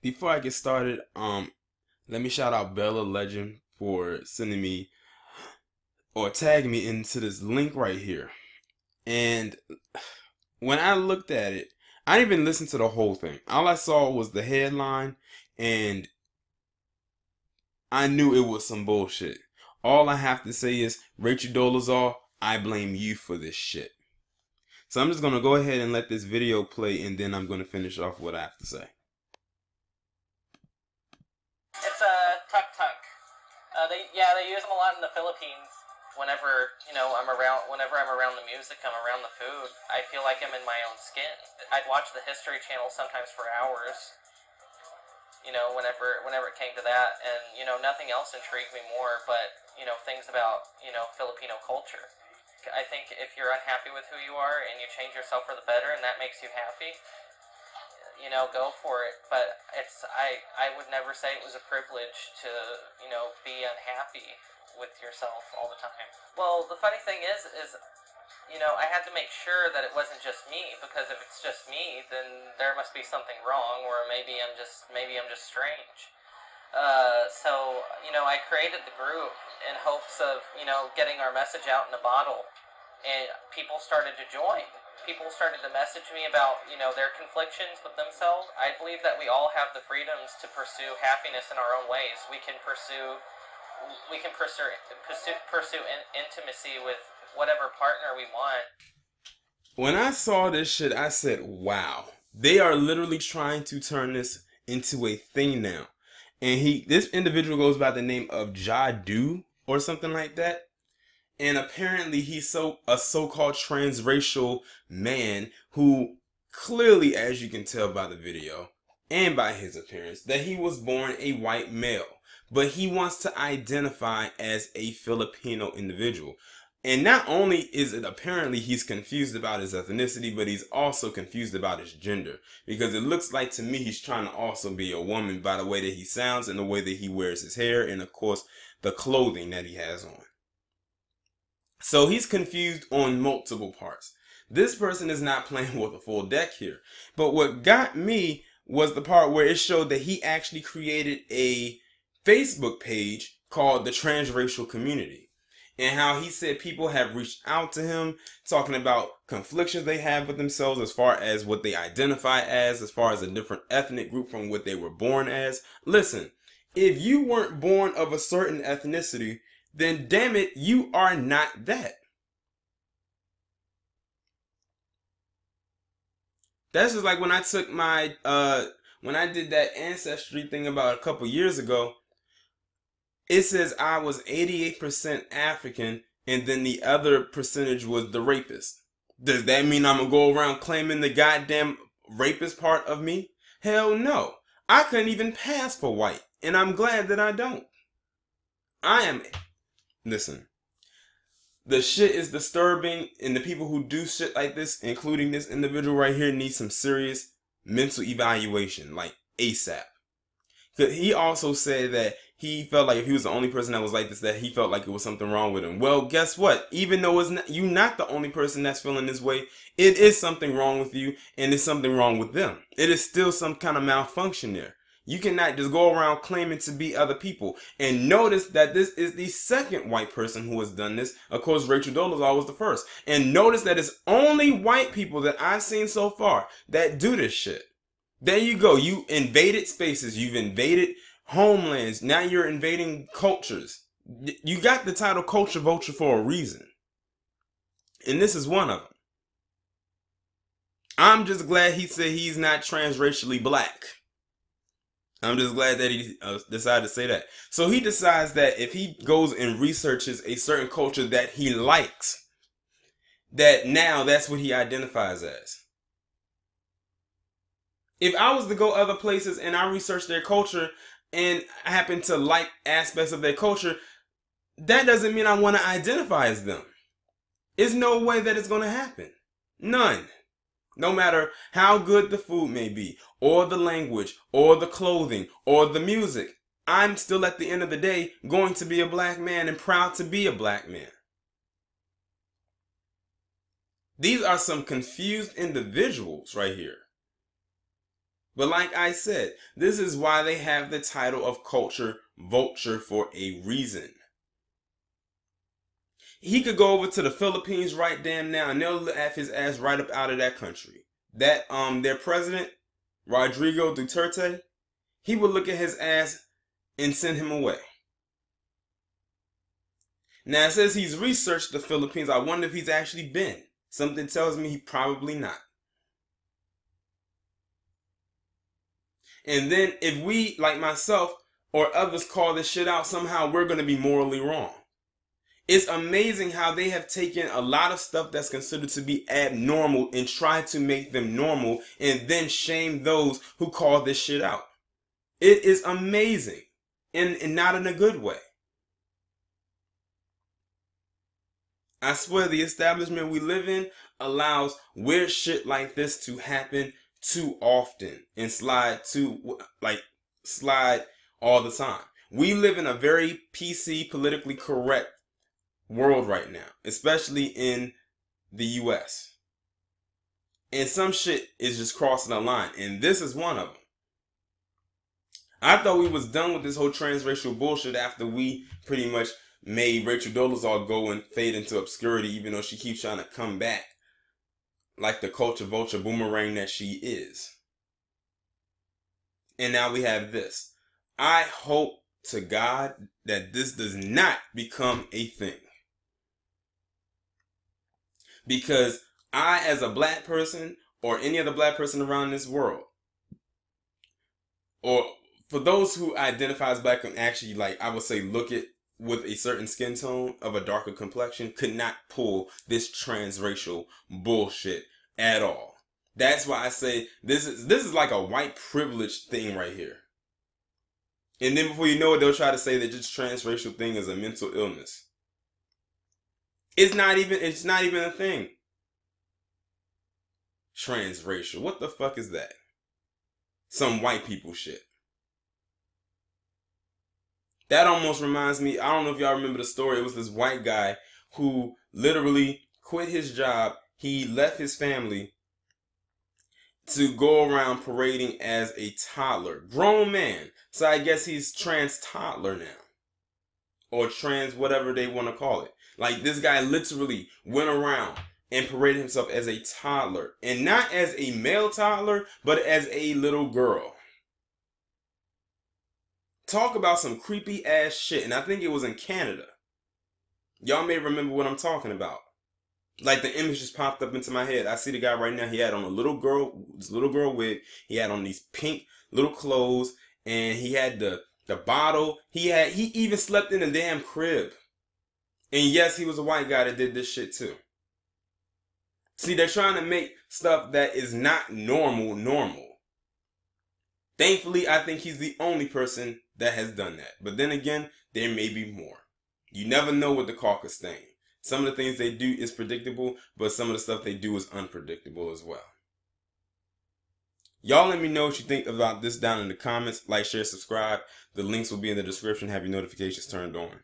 Before I get started, let me shout out Bella Legend for sending me or tagging me into this link right here. And when I looked at it, I didn't even listen to the whole thing. All I saw was the headline, and I knew it was some bullshit. All I have to say is, Rachel Dolezal, I blame you for this shit. So I'm just gonna go ahead and let this video play, and then I'm gonna finish off what I have to say. It's a tuk-tuk. They use them a lot in the Philippines. Whenever I'm around the music, I'm around the food. I feel like I'm in my own skin. I'd watch the History Channel sometimes for hours. Whenever it came to that, and nothing else intrigued me more, but things about Filipino culture. I think if you're unhappy with who you are and you change yourself for the better, and that makes you happy, go for it. But I would never say it was a privilege to, be unhappy with yourself all the time. Well, the funny thing is, I had to make sure that it wasn't just me, because if it's just me, then there must be something wrong, or maybe I'm just strange. I created the group in hopes of, getting our message out in a bottle, and people started to join. People started to message me about, their conflictions with themselves. I believe that we all have the freedoms to pursue happiness in our own ways. We can pursue intimacy with whatever partner we want. When I saw this shit, I said, wow. They are literally trying to turn this into a thing now. And this individual goes by the name of Jadu or something like that. And apparently he's a so-called transracial man who clearly, as you can tell by the video and by his appearance, that he was born a white male. But he wants to identify as a Filipino individual. And not only is it apparently he's confused about his ethnicity, but he's also confused about his gender. Because it looks like to me he's trying to also be a woman by the way that he sounds and the way that he wears his hair and of course the clothing that he has on. So he's confused on multiple parts. This person is not playing with a full deck here. But what got me was the part where it showed that he actually created a Facebook page called the Transracial Community. And how he said people have reached out to him talking about conflictions they have with themselves as far as what they identify as far as a different ethnic group from what they were born as. Listen, if you weren't born of a certain ethnicity, then damn it, you are not that. That's just like when I took my, when I did that ancestry thing about a couple years ago. It says I was 88% African and then the other percentage was the rapist. Does that mean I'm gonna go around claiming the goddamn rapist part of me? Hell no. I couldn't even pass for white, and I'm glad that I don't. Listen, the shit is disturbing, and the people who do shit like this, including this individual right here, need some serious mental evaluation, like ASAP. He also said that he felt like if he was the only person that was like this, that he felt like it was something wrong with him. Well, guess what? Even though you're not the only person that's feeling this way, it is something wrong with you, and it's something wrong with them. It is still some kind of malfunction there. You cannot just go around claiming to be other people. And notice that this is the second white person who has done this. Of course, Rachel Dolezal was the first. And notice that it's only white people that I've seen so far that do this shit. There you go. You invaded spaces. You've invaded homelands. Now you're invading cultures. You got the title Culture Vulture for a reason. And this is one of them. I'm just glad he said he's not transracially black. I'm just glad that he decided to say that. So he decides that if he goes and researches a certain culture that he likes, that now that's what he identifies as. If I was to go other places and I research their culture and I happen to like aspects of their culture, that doesn't mean I want to identify as them. There's no way that it's going to happen. None. No matter how good the food may be, or the language, or the clothing, or the music, I'm still at the end of the day going to be a black man and proud to be a black man. These are some confused individuals right here. But like I said, this is why they have the title of culture vulture for a reason. He could go over to the Philippines right damn now and they'll laugh his ass right up out of that country. That their president, Rodrigo Duterte, he would look at his ass and send him away. Now it says he's researched the Philippines. I wonder if he's actually been. Something tells me he probably not. And then if we, like myself or others, call this shit out, somehow we're going to be morally wrong. It's amazing how they have taken a lot of stuff that's considered to be abnormal and tried to make them normal and then shame those who call this shit out. It is amazing and not in a good way. I swear the establishment we live in allows weird shit like this to happen too often and slide all the time. We live in a very PC, politically correct world right now, especially in the US. And some shit is just crossing the line, and this is one of them. I thought we was done with this whole transracial bullshit after we pretty much made Rachel Dolezal go and fade into obscurity, even though she keeps trying to come back like the culture vulture boomerang that she is. And now we have this. I hope to God that this does not become a thing. Because I, as a black person, or any other black person around this world, or for those who identify as black and actually, like, I would say, look at with a certain skin tone of a darker complexion, could not pull this transracial bullshit at all. That's why I say this is like a white privilege thing right here. And then before you know it, they'll try to say that this transracial thing is a mental illness. It's not even a thing. Transracial. What the fuck is that? Some white people shit. That almost reminds me, I don't know if y'all remember the story. It was this white guy who literally quit his job. He left his family to go around parading as a toddler. Grown man. So I guess he's trans toddler now. Or trans whatever they want to call it. Like, this guy literally went around and paraded himself as a toddler. And not as a male toddler, but as a little girl. Talk about some creepy ass shit. And I think it was in Canada. Y'all may remember what I'm talking about. Like, the image just popped up into my head. I see the guy right now. He had on a little girl wig. He had on these pink little clothes. And he had the bottle. He even slept in a damn crib. And yes, he was a white guy that did this shit too. See, they're trying to make stuff that is not normal. Thankfully, I think he's the only person that has done that. But then again, there may be more. You never know with the caucus thing. Some of the things they do is predictable, but some of the stuff they do is unpredictable as well. Y'all let me know what you think about this down in the comments. Like, share, subscribe. The links will be in the description. Have your notifications turned on.